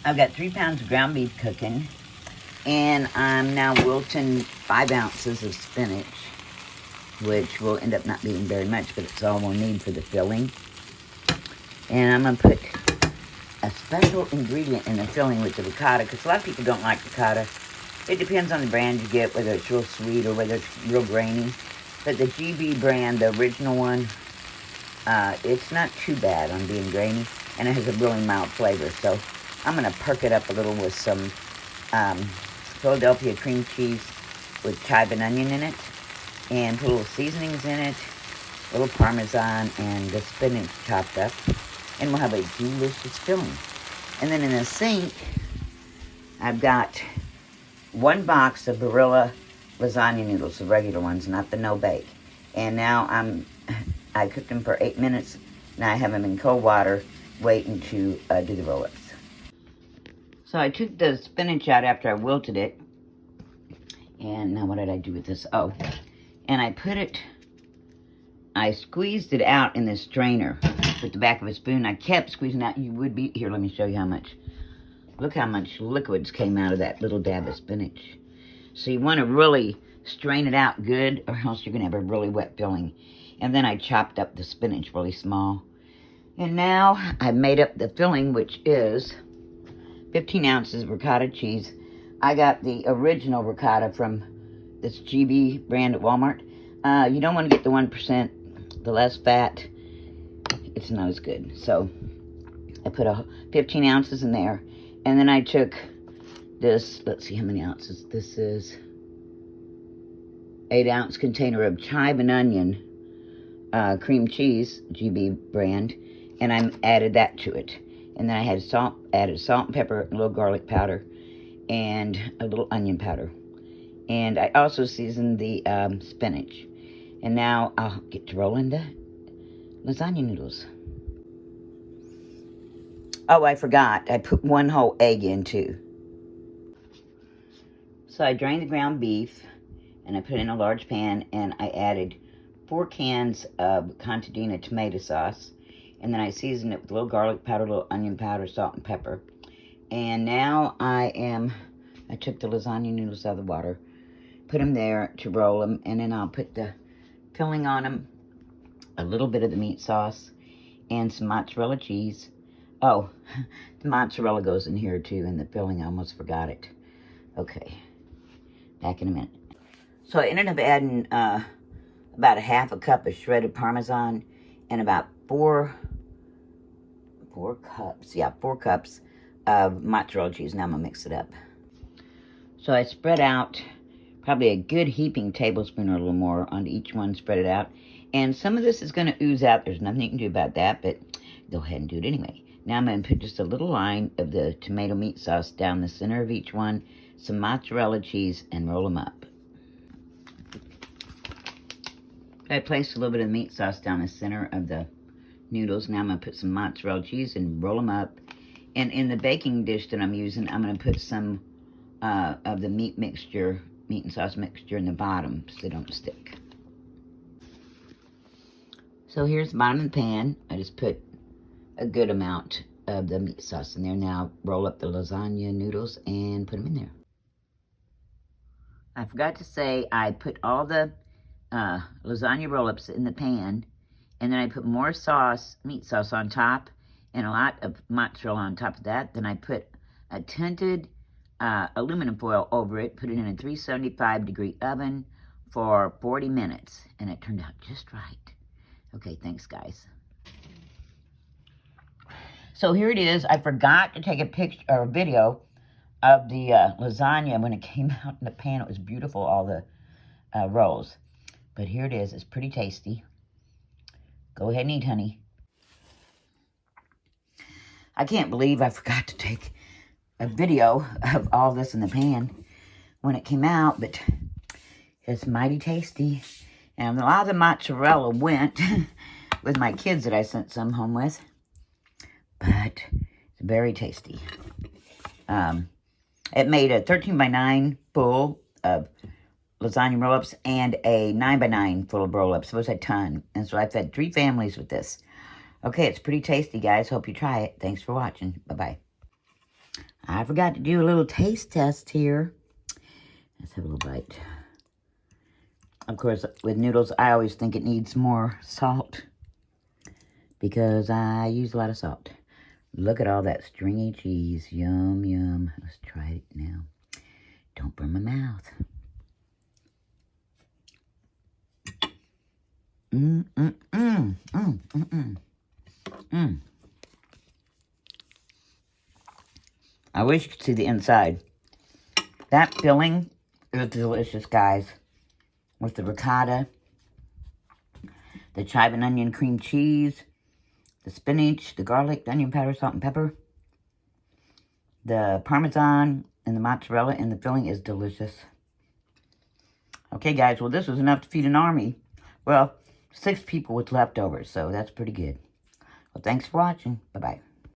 I've got 3 pounds of ground beef cooking, and I'm now wilting 5 ounces of spinach, which will end up not being very much, but it's all we'll need for the filling. And I'm going to put a special ingredient in the filling with the ricotta, because a lot of people don't like ricotta. It depends on the brand you get, whether it's real sweet or whether it's real grainy. But the GB brand, the original one, it's not too bad on being grainy, and it has a really mild flavor. So I'm going to perk it up a little with some Philadelphia cream cheese with chive and onion in it, and put a little seasonings in it, a little parmesan, and the spinach chopped up, and we'll have a delicious filling. And then in the sink, I've got 1 box of Barilla lasagna noodles, the regular ones, not the no-bake. And now I cooked them for 8 minutes. Now I have them in cold water, waiting to do the roll-ups. So I took the spinach out after I wilted it. And now what did I do with this? Oh, and I squeezed it out in this strainer with the back of a spoon. I kept squeezing out. Here, let me show you how much. Look how much liquids came out of that little dab of spinach. So you want to really strain it out good, or else you're going to have a really wet filling. And then I chopped up the spinach really small. And now I've made up the filling, which is 15 ounces of ricotta cheese. I got the original ricotta from this GB brand at Walmart. You don't want to get the 1%, the less fat. It's not as good. So I put 15 ounces in there. And then I took this, let's see how many ounces. This is 8-ounce container of chive and onion cream cheese, GB brand, and I added that to it. And then I had added salt and pepper, a little garlic powder, and a little onion powder. And I also seasoned the spinach. And now I'll get to rolling the lasagna noodles. Oh, I forgot. I put 1 whole egg in, too. So I drained the ground beef, and I put it in a large pan, and I added 4 cans of contadina tomato sauce. And then I seasoned it with a little garlic powder, a little onion powder, salt, and pepper. And now I took the lasagna noodles out of the water, put them there to roll them, and then I'll put the filling on them, a little bit of the meat sauce, and some mozzarella cheese. Oh, the mozzarella goes in here too, in the filling. I almost forgot it. Okay, back in a minute. So I ended up adding about a half a cup of shredded parmesan and about 4 cups of mozzarella cheese. Now I'm going to mix it up. So I spread out probably a good heaping tablespoon or a little more onto each one, spread it out. And some of this is going to ooze out. There's nothing you can do about that, but go ahead and do it anyway. Now I'm going to put just a little line of the tomato meat sauce down the center of each one, some mozzarella cheese, and roll them up. I placed a little bit of meat sauce down the center of the noodles. Now I'm going to put some mozzarella cheese and roll them up. And in the baking dish that I'm using, I'm going to put some of the meat and sauce mixture in the bottom so they don't stick. So here's the bottom of the pan. I just put a good amount of the meat sauce in there. Now roll up the lasagna noodles and put them in there. I forgot to say I put all the lasagna roll-ups in the pan, and then I put more meat sauce on top, and a lot of mozzarella on top of that. Then I put a tinted aluminum foil over it, put it in a 375-degree oven for 40 minutes, and it turned out just right. Okay, thanks, guys. So here it is. I forgot to take a picture or a video of the lasagna when it came out in the pan. It was beautiful, all the rolls. But here it is. It's pretty tasty. Go ahead and eat, honey. I can't believe I forgot to take a video of all this in the pan when it came out, but it's mighty tasty. And a lot of the mozzarella went with my kids that I sent some home with. But it's very tasty. It made a 13 by 9 full of lasagna roll-ups and a 9 by 9 full of roll-ups. It was a ton. And so I fed 3 families with this. Okay, it's pretty tasty, guys. Hope you try it. Thanks for watching. Bye-bye. I forgot to do a little taste test here. Let's have a little bite. Of course, with noodles, I always think it needs more salt because I use a lot of salt. Look at all that stringy cheese. Yum, yum. Let's try it now. Don't burn my mouth. I wish you could see the inside. That filling is delicious, guys. With the ricotta, the chive and onion cream cheese, the spinach, the garlic, the onion powder, salt and pepper, the parmesan, and the mozzarella, and the filling is delicious. Okay, guys, well, this was enough to feed an army. Well, 6 people with leftovers, so that's pretty good. Well, thanks for watching. Bye-bye.